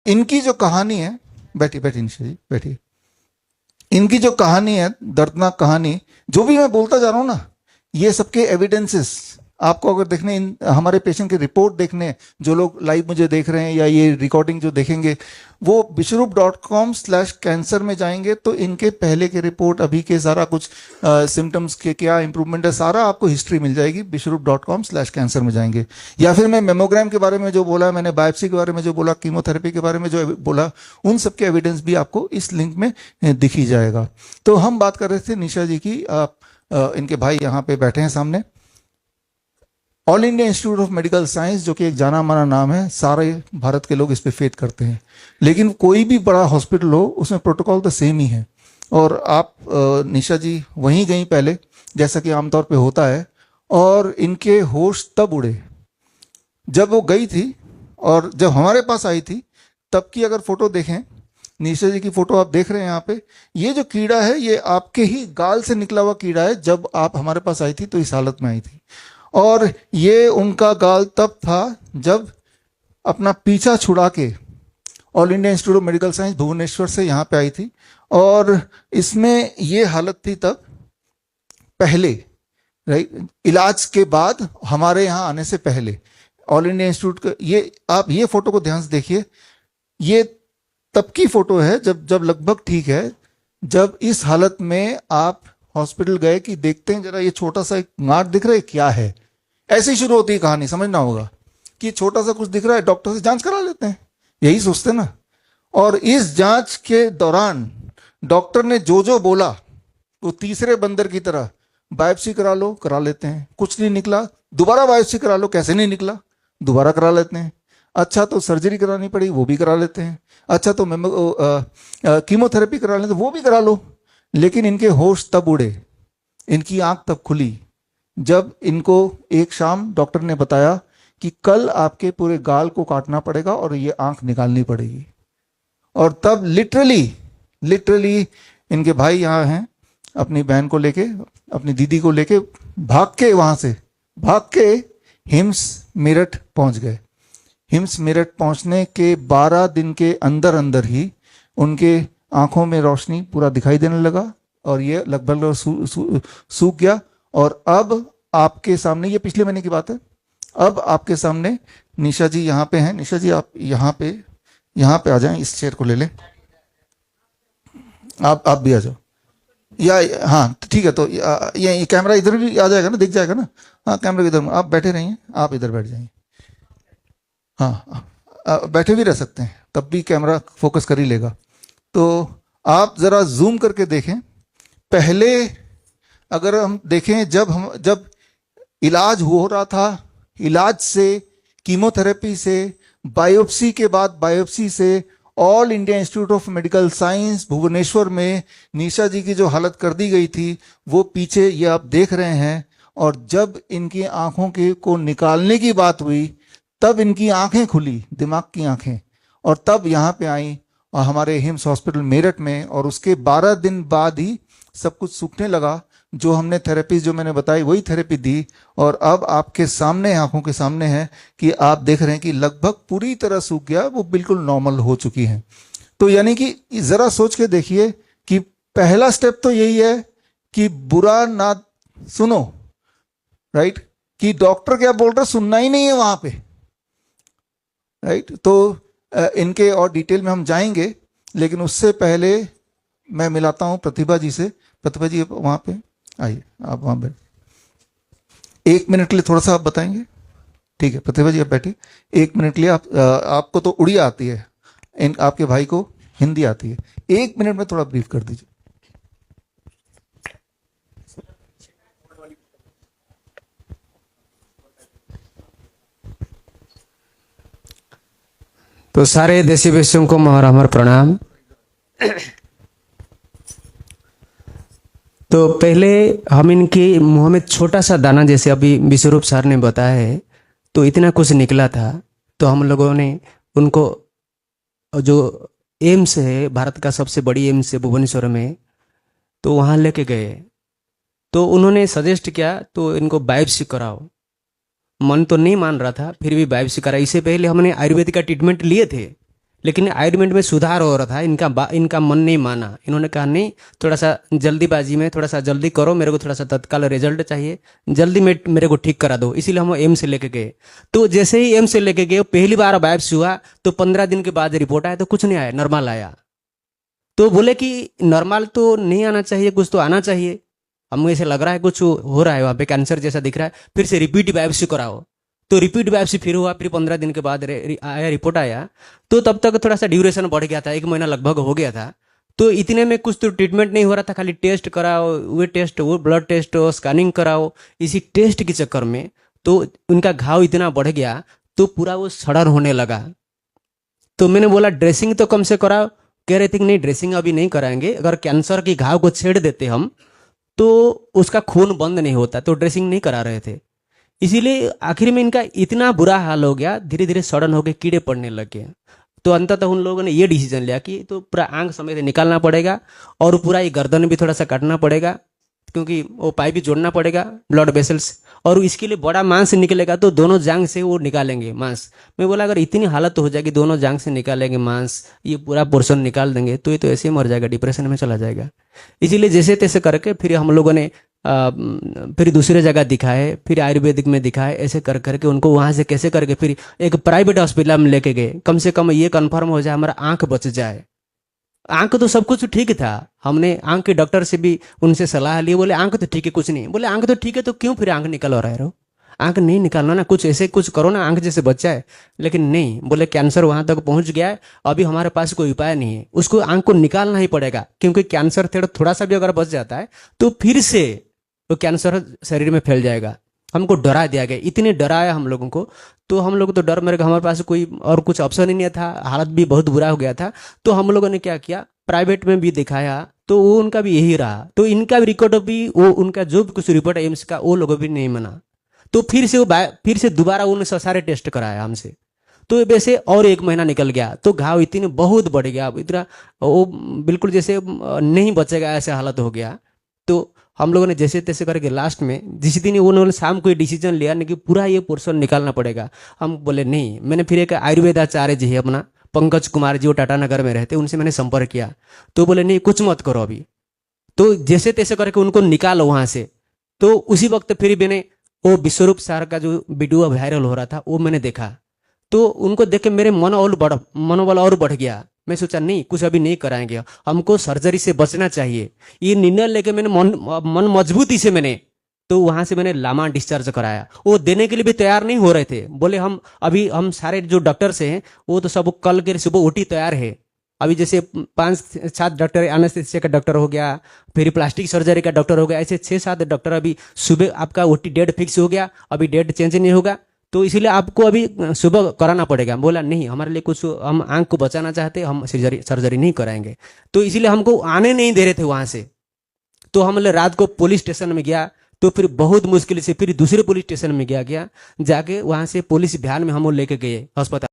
इनकी जो कहानी है, बैठी बैठी निशा जी बैठी, इनकी जो कहानी है, दर्दनाक कहानी, जो भी मैं बोलता जा रहा हूं ना, ये सबके एविडेंसेस आपको अगर देखने, हमारे पेशेंट की रिपोर्ट देखने, जो लोग लाइव मुझे देख रहे हैं या ये रिकॉर्डिंग जो देखेंगे, वो विश्वरूप.com/कैंसर में जाएंगे तो इनके पहले के रिपोर्ट, अभी के सारा कुछ सिम्टम्स के क्या इंप्रूवमेंट है, सारा आपको हिस्ट्री मिल जाएगी। विश्वरूप.com/कैंसर में जाएंगे। या फिर मैं मेमोग्राम के बारे में जो बोला, मैंने बायोप्सी के बारे में जो बोला, कीमोथेरेपी के बारे में जो बोला, उन सब के एविडेंस भी आपको इस लिंक में दिख ही जाएगा। तो हम बात कर रहे थे निशा जी की, इनके भाई यहाँ पे बैठे हैं सामने। All India Institute of Medical science, जो कि एक जाना माना नाम है, सारे भारत के लोग इस पे फेथ करते हैं। लेकिन कोई भी बड़ा हॉस्पिटल हो, उसमें प्रोटोकॉल तो सेम ही है। और आप निशा जी वहीं गई पहले, जैसा कि आमतौर पे होता है, और इनके होश तब उड़े जब वो गई थी, और जब हमारे पास आई थी तब की अगर फोटो देखें, निशा जी की फोटो आप देख रहे हैं यहाँ पे, ये जो कीड़ा है ये आपके ही गाल से निकला हुआ कीड़ा है। जब आप हमारे पास आई थी तो इस हालत में आई थी, और ये उनका गाल तब था जब अपना पीछा छुड़ा के All India Institute of Medical Science Bhubaneswar से यहाँ पे आई थी। और इसमें ये हालत थी तब, पहले, राइट, इलाज के बाद, हमारे यहाँ आने से पहले ऑल इंडिया इंस्टीट्यूट का। ये आप ये फोटो को ध्यान से देखिए, ये तब की फोटो है जब लगभग ठीक है, जब इस हालत में आप हॉस्पिटल गए कि देखते हैं जरा ये छोटा सा एक गांठ दिख रहा है, क्या है। ऐसे ही शुरू होती है कहानी, समझना होगा कि छोटा सा कुछ दिख रहा है, डॉक्टर से जांच करा लेते हैं, यही सोचते ना। और इस जांच के दौरान डॉक्टर ने जो जो बोला, वो तीसरे बंदर की तरह, बायोप्सी करा लो, करा लेते हैं, कुछ नहीं निकला, दोबारा बायोप्सी करा लो, कैसे नहीं निकला, दोबारा करा लेते हैं। अच्छा तो सर्जरी करानी पड़ी, वो भी करा लेते हैं। अच्छा तो कीमोथेरेपी करा लेते, वो भी करा लो। लेकिन इनके होश तब उड़े, इनकी आंख तब खुली जब इनको एक शाम डॉक्टर ने बताया कि कल आपके पूरे गाल को काटना पड़ेगा और ये आंख निकालनी पड़ेगी। और तब लिटरली इनके भाई यहाँ हैं, अपनी बहन को लेके, अपनी दीदी को लेके भाग के हिम्स मेरठ पहुंच गए। हिम्स मेरठ पहुंचने के 12 दिन के अंदर अंदर ही उनके आंखों में रोशनी पूरा दिखाई देने लगा, और ये लगभग सूख गया। और अब आपके सामने, ये पिछले महीने की बात है, अब आपके सामने निशा जी यहाँ पे हैं। निशा जी आप यहाँ पे आ जाएं, इस चेयर को ले लें, आप भी आ जाओ। या हाँ ठीक है, तो ये कैमरा इधर भी आ जाएगा ना, दिख जाएगा ना। हाँ कैमरा इधर, आप बैठे रहिए, आप इधर बैठ जाइए। हाँ बैठे भी रह सकते हैं, तब भी कैमरा फोकस कर ही लेगा। तो आप जरा जूम करके देखें। पहले अगर हम देखें, जब इलाज हो रहा था, इलाज से, कीमोथेरेपी से, बायोप्सी के बाद बायोप्सी से, All India Institute of Medical Science Bhubaneswar में निशा जी की जो हालत कर दी गई थी, वो पीछे ये आप देख रहे हैं। और जब इनकी आंखों के को निकालने की बात हुई, तब इनकी आंखें खुली, दिमाग की आंखें, और तब यहाँ पे आई और हमारे हिम्स हॉस्पिटल मेरठ में। और उसके 12 दिन बाद ही सब कुछ सूखने लगा। जो हमने थेरेपी जो मैंने बताई वही थेरेपी दी, और अब आपके सामने, आंखों के सामने है कि आप देख रहे हैं कि लगभग पूरी तरह सूख गया, वो बिल्कुल नॉर्मल हो चुकी हैं। तो यानी कि जरा सोच के देखिए कि पहला स्टेप तो यही है कि बुरा ना सुनो, राइट, कि डॉक्टर क्या बोल रहे सुनना ही नहीं है वहां पे, राइट। तो इनके और डिटेल में हम जाएंगे, लेकिन उससे पहले मैं मिलाता हूं प्रतिभा जी से। प्रतिभा जी वहां पे आइए, आप वहां बैठ, 1 मिनट के लिए थोड़ा सा आप बताएंगे, ठीक है। प्रतिभा जी आप बैठिए, 1 मिनट के लिए। आपको तो उड़िया आती है, आपके भाई को हिंदी आती है, 1 मिनट में थोड़ा ब्रीफ कर दीजिए। तो सारे देशी वेशियों को हमारा प्रणाम। तो पहले हम इनके मुंह में छोटा सा दाना, जैसे अभी विश्वरूप सर ने बताया है, तो इतना कुछ निकला था। तो हम लोगों ने उनको, जो एम्स है, भारत का सबसे बड़ी एम्स है भुवनेश्वर में, तो वहाँ लेके गए। तो उन्होंने सजेस्ट किया तो इनको बायोप्सी कराओ। मन तो नहीं मान रहा था, फिर भी बायोप्सी करा। इससे पहले हमने आयुर्वेदिक का ट्रीटमेंट लिए थे, लेकिन आयुर्वेद में सुधार हो रहा था, इनका मन नहीं माना। इन्होंने कहा नहीं, थोड़ा सा जल्दीबाजी में थोड़ा सा जल्दी करो, मेरे को थोड़ा सा तत्काल रिजल्ट चाहिए, जल्दी में मेरे को ठीक करा दो। इसीलिए हम एम्स से लेके गए। तो जैसे ही एम्स से लेके गए, पहली बार बायोप्सी हुआ तो 15 दिन के बाद रिपोर्ट आया तो कुछ नहीं आया, नॉर्मल आया। तो बोले कि नॉर्मल तो नहीं आना चाहिए, कुछ तो आना चाहिए, हमें ऐसे लग रहा है कुछ हो रहा है, वहाँ पे कैंसर जैसा दिख रहा है, फिर से रिपीट बायोप्सी कराओ। तो रिपीट बायोप्सी फिर हुआ, फिर 15 दिन के बाद आया रिपोर्ट आया। तो तब तक थोड़ा सा ड्यूरेशन बढ़ गया था, 1 महीना लगभग हो गया था। तो इतने में कुछ तो ट्रीटमेंट नहीं हो रहा था, खाली टेस्ट कराओ, वो ब्लड टेस्ट हो, स्कैनिंग कराओ। इसी टेस्ट के चक्कर में तो उनका घाव इतना बढ़ गया, तो पूरा वो सड़न होने लगा। तो मैंने बोला ड्रेसिंग तो कम से कराओ। कह रहे थे कि नहीं, ड्रेसिंग अभी नहीं कराएंगे, अगर कैंसर के घाव को छेड़ देते हम तो उसका खून बंद नहीं होता, तो ड्रेसिंग नहीं करा रहे थे। इसीलिए आखिर में इनका इतना बुरा हाल हो गया, धीरे धीरे सड़न हो गए, कीड़े पड़ने लग गए। तो अंततः उन लोगों ने ये डिसीजन लिया कि तो पूरा आंख समेत निकालना पड़ेगा, और पूरा ये गर्दन भी थोड़ा सा काटना पड़ेगा, क्योंकि वो पाइप भी जोड़ना पड़ेगा, ब्लड वेसल्स, और इसके लिए बड़ा मांस निकलेगा, तो दोनों जांग से वो निकालेंगे मांस। मैं बोला अगर इतनी हालत हो जाएगी, दोनों जांग से निकालेंगे मांस, ये पूरा पोर्शन निकाल देंगे, तो ये तो ऐसे ही मर जाएगा, डिप्रेशन में चला जाएगा। इसीलिए जैसे तैसे करके फिर हम लोगों ने फिर दूसरे जगह दिखाए, फिर आयुर्वेदिक में दिखाए, ऐसे कर करके उनको वहाँ से कैसे करके फिर एक प्राइवेट हॉस्पिटल में लेके गए, कम से कम ये कंफर्म हो जाए हमारा आंख बच जाए। आंख तो सब कुछ ठीक था, हमने आंख के डॉक्टर से भी उनसे सलाह ली, बोले आंख तो ठीक है, कुछ नहीं। बोले आंख तो ठीक है, तो क्यों फिर आंख निकलवा रहे हो? आंख नहीं निकालना ना, कुछ ऐसे कुछ करो ना, आंख जैसे बच जाए। लेकिन नहीं, बोले कैंसर वहां तक पहुंच गया है, अभी हमारे पास कोई उपाय नहीं है, उसको आंख को निकालना ही पड़ेगा, क्योंकि कैंसर थोड़ा सा भी अगर बच जाता है तो फिर से वो कैंसर शरीर में फैल जाएगा। हमको डरा दिया गया, इतने डराया हम लोगों को। तो हम लोग तो डर मेरे, हमारे पास कोई और कुछ ऑप्शन ही नहीं था, हालत भी बहुत बुरा हो गया था। तो हम लोगों ने क्या किया, प्राइवेट में भी दिखाया, तो वो उनका भी यही रहा। तो इनका भी रिकॉर्ड भी, वो उनका जो भी कुछ रिपोर्ट एम्स का, वो लोगों भी नहीं माना। तो फिर से दोबारा उन्होंने सारे टेस्ट कराया हमसे। तो वैसे और 1 महीना निकल गया, तो घाव इतने बहुत बढ़ गया, अब इतना वो बिल्कुल जैसे नहीं बचेगा ऐसा हालत हो गया। तो हम लोगों ने जैसे तैसे करके लास्ट में जिस दिन उन्होंने शाम को डिसीजन लिया नहीं कि पूरा ये पोर्शन निकालना पड़ेगा, हम बोले नहीं। मैंने फिर एक आयुर्वेदाचार्य जी है अपना, पंकज कुमार जी, वो टाटा नगर में रहते, उनसे मैंने संपर्क किया। तो बोले नहीं, कुछ मत करो अभी, तो जैसे तैसे करके उनको निकालो वहां से। तो उसी वक्त फिर मैंने वो विश्वरूप सर का जो वीडियो वायरल हो रहा था वो मैंने देखा। तो उनको देख के मेरे मनोबल और बढ़ गया। मैं सोचा नहीं, कुछ अभी नहीं कराएंगे, हमको सर्जरी से बचना चाहिए। ये निर्णय लेके मैंने मन मजबूती से मैंने, तो वहां से मैंने लामा डिस्चार्ज कराया। वो देने के लिए भी तैयार नहीं हो रहे थे, बोले हम सारे जो डॉक्टर्स हैं वो तो सब कल के सुबह ओटी तैयार है। अभी जैसे 5-7 डॉक्टर, एनेस्थेसिया का डॉक्टर हो गया, फिर प्लास्टिक सर्जरी का डॉक्टर हो गया, ऐसे 6-7 डॉक्टर अभी सुबह आपका ओटी डेट फिक्स हो गया, अभी डेट चेंज नहीं होगा, तो इसीलिए आपको अभी सुबह कराना पड़ेगा। बोला नहीं, हमारे लिए कुछ, हम आंख को बचाना चाहते, हम सर्जरी नहीं कराएंगे। तो इसीलिए हमको आने नहीं दे रहे थे वहां से। तो हम रात को पुलिस स्टेशन में गया, तो फिर बहुत मुश्किल से फिर दूसरे पुलिस स्टेशन में गया जाके वहां से पुलिस वैन में हम लेके गए अस्पताल।